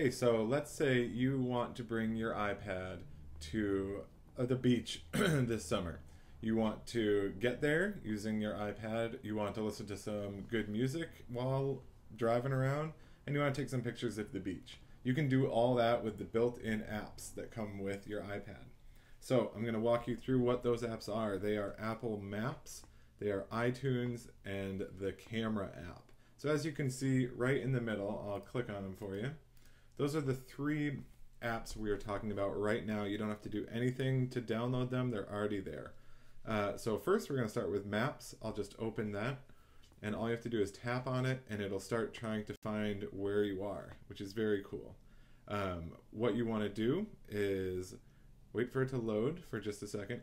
Okay, so let's say you want to bring your iPad to the beach this summer. You want to get there using your iPad, you want to listen to some good music while driving around, and you want to take some pictures of the beach. You can do all that with the built-in apps that come with your iPad. So I'm going to walk you through what those apps are. They are Apple Maps, they are iTunes, and the Camera app. So as you can see right in the middle, I'll click on them for you. Those are the three apps we are talking about right now. You don't have to do anything to download them. They're already there. So first we're going to start with Maps. I'll just open that, and all you have to do is tap on it and it'll start trying to find where you are, which is very cool. What you want to do is wait for it to load for just a second,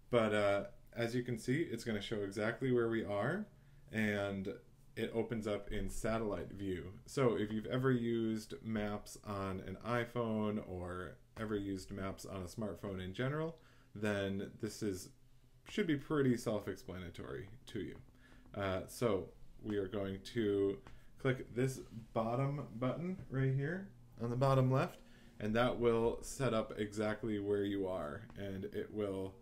but as you can see, it's going to show exactly where we are, and it opens up in satellite view. So if you've ever used Maps on an iPhone or ever used Maps on a smartphone in general, then this should be pretty self-explanatory to you. So we are going to click this bottom button right here on the bottom left, and that will set up exactly where you are, and it will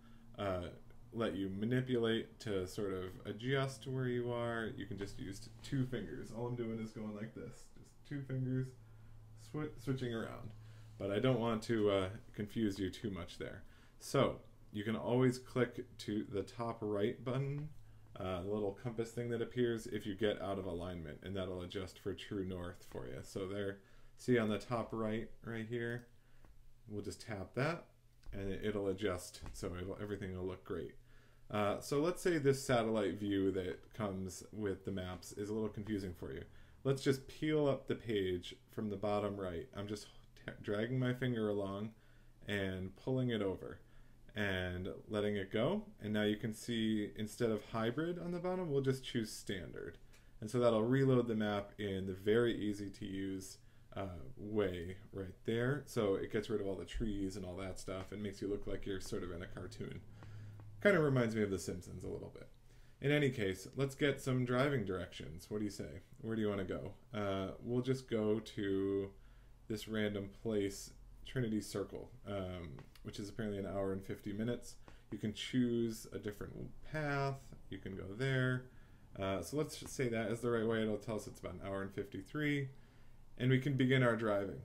let you manipulate to sort of adjust to where you are. You can just use two fingers. All I'm doing is going like this, just two fingers switching around, but I don't want to confuse you too much there. So you can always click to the top right button, the little compass thing that appears if you get out of alignment, and that'll adjust for true north for you. So there, see on the top right here, we'll just tap that and it'll adjust, so everything will look great. So let's say this satellite view that comes with the maps is a little confusing for you. Let's just peel up the page from the bottom right. I'm just dragging my finger along and pulling it over and letting it go, and now you can see instead of hybrid on the bottom, we'll just choose standard, and so that'll reload the map in the very easy to use way right there. So it gets rid of all the trees and all that stuff and makes you look like you're sort of in a cartoon. Kind of reminds me of The Simpsons a little bit. In any case, let's get some driving directions. What do you say? Where do you want to go? We'll just go to this random place, Trinity Circle, which is apparently an hour and 50 minutes. You can choose a different path. You can go there. So let's just say that is the right way. It'll tell us it's about an hour and 53. And we can begin our driving.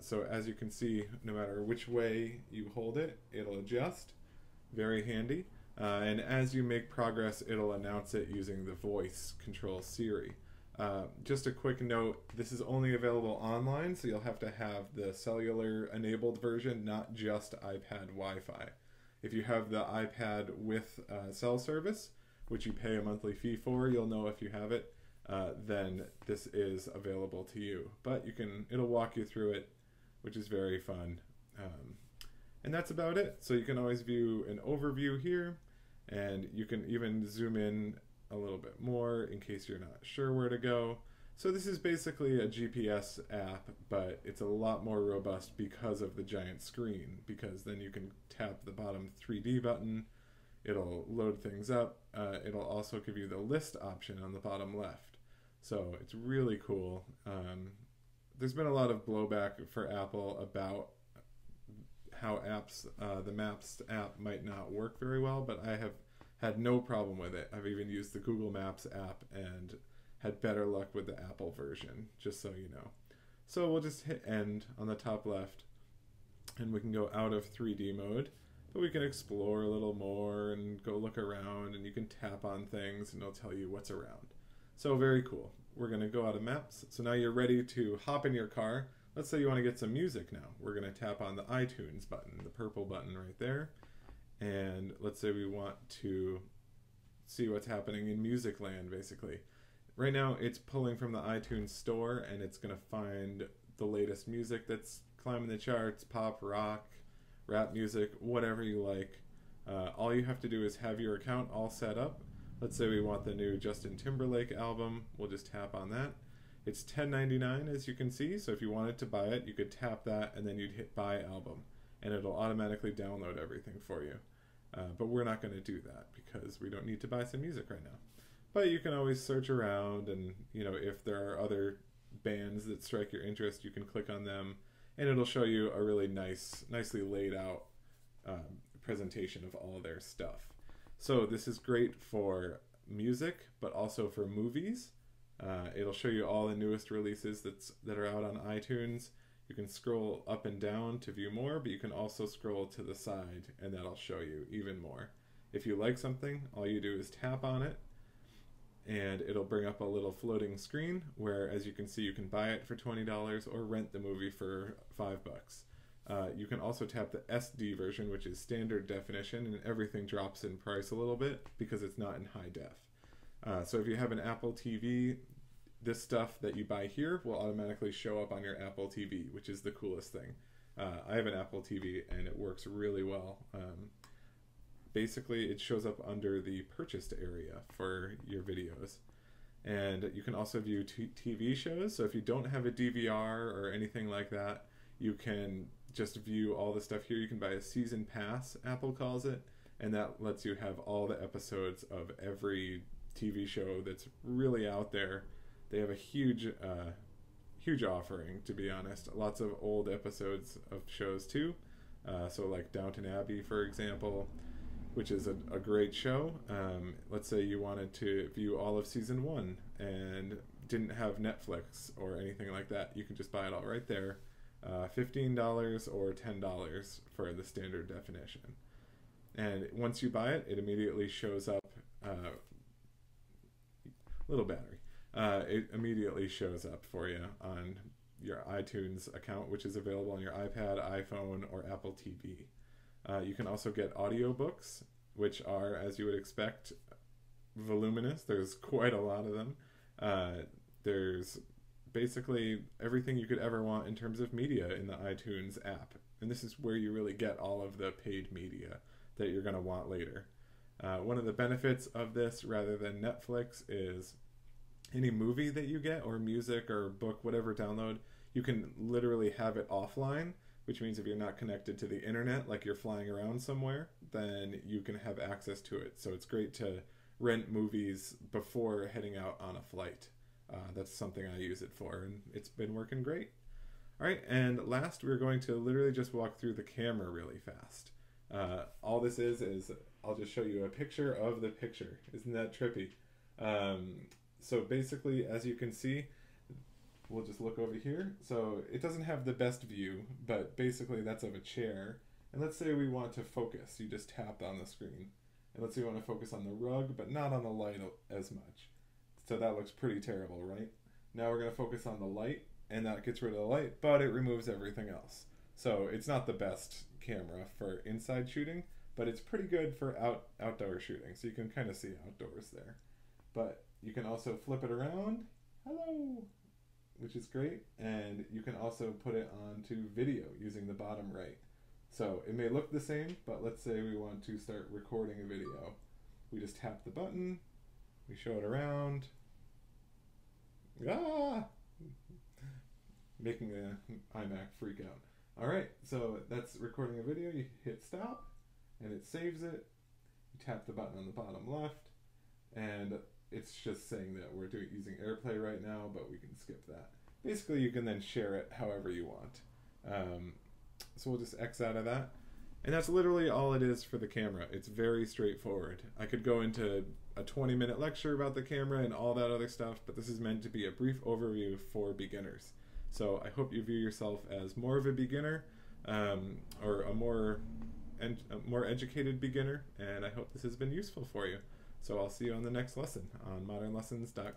So as you can see, no matter which way you hold it, it'll adjust. Very handy. And as you make progress, it'll announce it using the voice control Siri. Just a quick note, this is only available online, so you'll have to have the cellular enabled version, not just iPad Wi-Fi. If you have the iPad with cell service, which you pay a monthly fee for, you'll know if you have it. Then this is available to you. But it'll walk you through it, which is very fun. And that's about it. So you can always view an overview here, and you can even zoom in a little bit more in case you're not sure where to go. So this is basically a GPS app, but it's a lot more robust because of the giant screen, because then you can tap the bottom 3D button, it'll load things up, it'll also give you the list option on the bottom left. So it's really cool. There's been a lot of blowback for Apple about how the Maps app might not work very well, but I have had no problem with it. I've even used the Google Maps app and had better luck with the Apple version, just so you know. So we'll just hit end on the top left, and we can go out of 3D mode, but we can explore a little more and go look around, and you can tap on things and it'll tell you what's around. So very cool. We're going to go out of Maps. So now you're ready to hop in your car. Let's say you want to get some music now. We're going to tap on the iTunes button, the purple button right there. And let's say we want to see what's happening in music land, basically. Right now it's pulling from the iTunes store, and it's going to find the latest music that's climbing the charts, pop, rock, rap music, whatever you like. All you have to do is have your account all set up. Let's say we want the new Justin Timberlake album. We'll just tap on that. It's $10.99 as you can see, so if you wanted to buy it, you could tap that and then you'd hit buy album, and it'll automatically download everything for you. But we're not going to do that because we don't need to buy some music right now. But you can always search around, and if there are other bands that strike your interest, you can click on them and it'll show you a really nicely laid out presentation of all their stuff. So this is great for music, but also for movies. It'll show you all the newest releases that are out on iTunes. You can scroll up and down to view more, but you can also scroll to the side, and that'll show you even more. If you like something, all you do is tap on it, and it'll bring up a little floating screen where, as you can see, you can buy it for $20 or rent the movie for $5. You can also tap the SD version, which is standard definition, and everything drops in price a little bit because it's not in high def. So if you have an Apple TV, this stuff that you buy here will automatically show up on your Apple TV, which is the coolest thing. I have an Apple TV and it works really well. Basically, it shows up under the purchased area for your videos. And you can also view TV shows. So if you don't have a DVR or anything like that, you can just view all the stuff here. You can buy a season pass, Apple calls it, and that lets you have all the episodes of every TV show that's really out there. They have a huge offering, to be honest. Lots of old episodes of shows too. So like Downton Abbey, for example, which is a great show. Let's say you wanted to view all of season 1 and didn't have Netflix or anything like that. You can just buy it all right there. $15 or $10 for the standard definition. And once you buy it, it immediately shows up, little battery. It immediately shows up for you on your iTunes account, which is available on your iPad, iPhone, or Apple TV. You can also get audiobooks, which are, as you would expect, voluminous. There's quite a lot of them. There's basically everything you could ever want in terms of media in the iTunes app. And this is where you really get all of the paid media that you're going to want later. One of the benefits of this, rather than Netflix, is any movie that you get, or music or book, whatever download, you can literally have it offline, which means if you're not connected to the internet, like you're flying around somewhere, then you can have access to it. So it's great to rent movies before heading out on a flight. That's something I use it for, and it's been working great. All right, and last, we're going to literally just walk through the camera really fast. All this is I'll just show you a picture of the picture. Isn't that trippy? So basically, as you can see, we'll just look over here. So it doesn't have the best view, but basically that's of a chair. And let's say we want to focus. You just tap on the screen. And let's say we want to focus on the rug, but not on the light as much. So that looks pretty terrible, right? Now we're going to focus on the light, and that gets rid of the light, but it removes everything else. So it's not the best camera for inside shooting, but it's pretty good for outdoor shooting. So you can kind of see outdoors there. But you can also flip it around. Hello! Which is great. And you can also put it onto video using the bottom right. So it may look the same, but let's say we want to start recording a video. We just tap the button, we show it around. Ah! Making the iMac freak out. Alright, so that's recording a video. You hit stop, and it saves it. You tap the button on the bottom left, and it's just saying that we're using AirPlay right now, but we can skip that. Basically, you can then share it however you want. So we'll just X out of that. And that's literally all it is for the camera. It's very straightforward. I could go into a 20-minute lecture about the camera and all that other stuff, but this is meant to be a brief overview for beginners. So I hope you view yourself as more of a beginner, or a more educated beginner, and I hope this has been useful for you. So I'll see you on the next lesson on modernlessons.com.